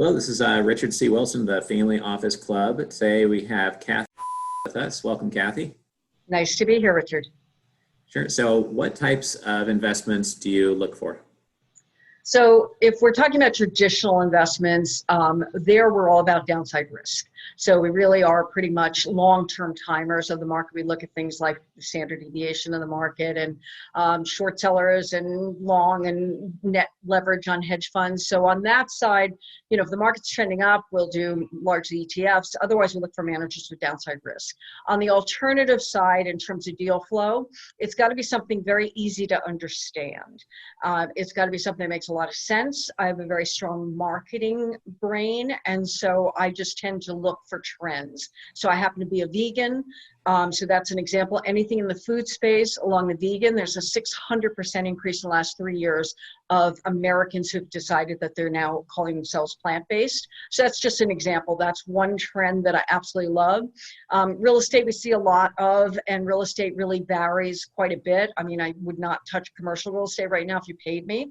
Hello, this is Richard C. Wilson, the Family Office Club. Today we have Kathy with us. Welcome, Kathy. Nice to be here, Richard. Sure. So what types of investments do you look for? So if we're talking about traditional investments, there we're all about downside risk. So we really are pretty much long-term timers of the market. We look at things like the standard deviation of the market and short sellers and long and net leverage on hedge funds. So on that side, if the market's trending up, we'll do large ETFs. Otherwise, we look for managers with downside risk. On the alternative side, in terms of deal flow, it's got to be something very easy to understand. It's got to be something that makes a lot of sense. I have a very strong marketing brain, and so I just tend to look for trends. So I happen to be a vegan, so that's an example. Anything in the food space along the vegan, there's a 600% increase in the last 3 years of Americans who've decided that they're now calling themselves plant-based. So that's just an example. That's one trend that I absolutely love. Real estate we see a lot of, and real estate really varies quite a bit. I mean, I would not touch commercial real estate right now if you paid me,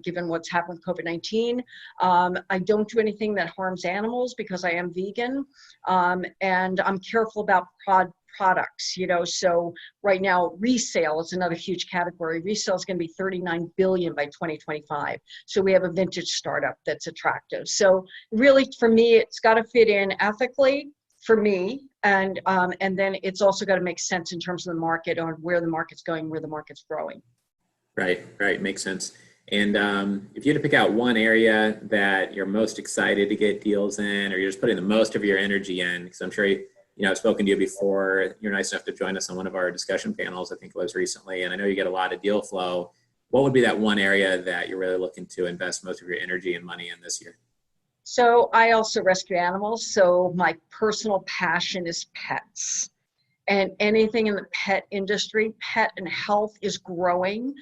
given what's happened with COVID-19. I don't do anything that harms animals because I am vegan, and I'm careful about products, so right now resale is another huge category. Resale is going to be 39 billion by 2025. So we have a vintage startup that's attractive. So really for me, it's got to fit in ethically for me. And then it's also got to make sense in terms of the market, on where the market's going, where the market's growing. Right. Makes sense. And if you had to pick out one area that you're most excited to get deals in, or you're just putting the most of your energy in, because I'm sure I've spoken to you before. You're nice enough to join us on one of our discussion panels, I think it was recently, and I know you get a lot of deal flow. What would be that one area that you're really looking to invest most of your energy and money in this year? So I also rescue animals. So my personal passion is pets. And anything in the pet industry, pet and health is growing.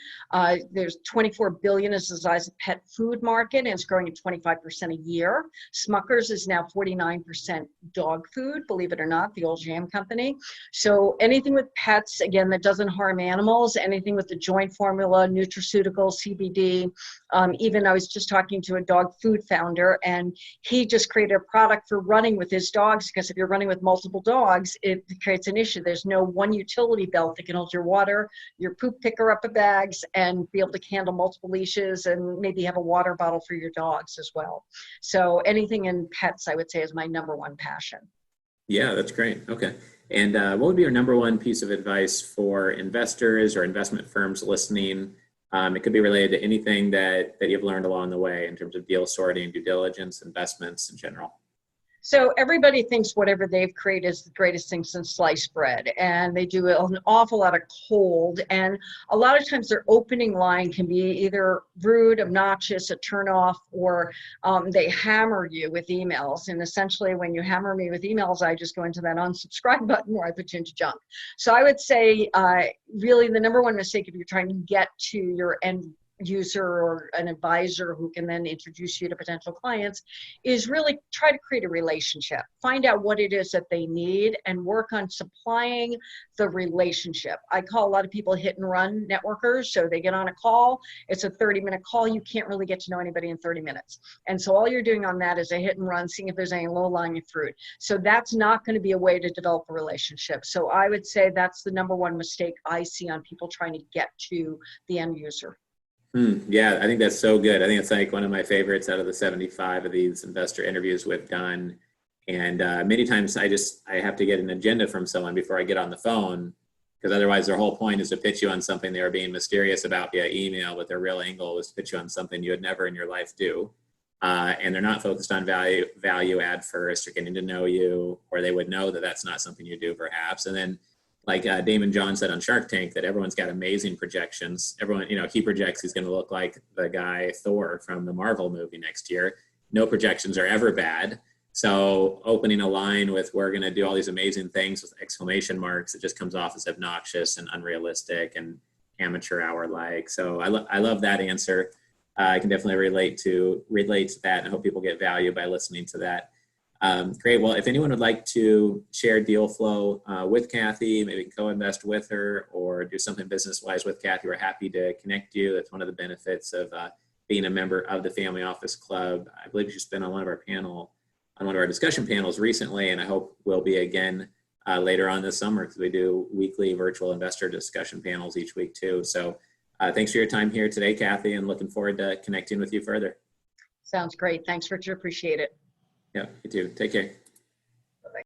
There's 24 billion is the size of pet food market, and it's growing at 25% a year. Smucker's is now 49% dog food, believe it or not, the old jam company. So anything with pets, again, that doesn't harm animals, anything with the joint formula, nutraceuticals, CBD. Even I was just talking to a dog food founder, and he just created a product for running with his dogs, because if you're running with multiple dogs, it creates an issue. There's no one utility belt that can hold your water, your poop picker up the bags, and be able to handle multiple leashes, and maybe have a water bottle for your dogs as well. So anything in pets, I would say, is my number one passion. Yeah, that's great. Okay. And what would be your number one piece of advice for investors or investment firms listening? It could be related to anything that you've learned along the way in terms of deal sorting, due diligence, investments in general. So everybody thinks whatever they've created is the greatest thing since sliced bread, and they do an awful lot of cold, and a lot of times their opening line can be either rude, obnoxious, a turnoff, or they hammer you with emails. And essentially when you hammer me with emails, I just go into that unsubscribe button, or I put you into junk. So I would say really the number one mistake if you're trying to get to your end user or an advisor who can then introduce you to potential clients is really try to create a relationship. Find out what it is that they need and work on supplying the relationship. I call a lot of people hit and run networkers. So they get on a call, it's a 30-minute call. You can't really get to know anybody in 30 minutes. And so all you're doing on that is a hit and run, seeing if there's any low-lying fruit. So that's not going to be a way to develop a relationship. So I would say that's the number one mistake I see on people trying to get to the end user. Yeah, I think that's so good. I think it's like one of my favorites out of the 75 of these investor interviews we've done. And many times I have to get an agenda from someone before I get on the phone, because otherwise their whole point is to pitch you on something they were being mysterious about via email, but their real angle was to pitch you on something you would never in your life do. And they're not focused on value add first, or getting to know you, or they would know that that's not something you do perhaps. And then like Damon John said on Shark Tank, that everyone's got amazing projections. Everyone, he projects he's going to look like the guy Thor from the Marvel movie next year. No projections are ever bad. So opening a line with "we're going to do all these amazing things" with exclamation marks, it just comes off as obnoxious and unrealistic and amateur hour-like. So I love that answer. I can definitely relate to that, and I hope people get value by listening to that. Great. Well, if anyone would like to share deal flow with Kathy, maybe co-invest with her or do something business-wise with Kathy, we're happy to connect you. That's one of the benefits of being a member of the Family Office Club. I believe she's been on one of our discussion panels recently, and I hope will be again later on this summer, because we do weekly virtual investor discussion panels each week too. So thanks for your time here today, Kathy, and looking forward to connecting with you further. Sounds great. Thanks, Richard. Appreciate it. Yeah, you too. Take care.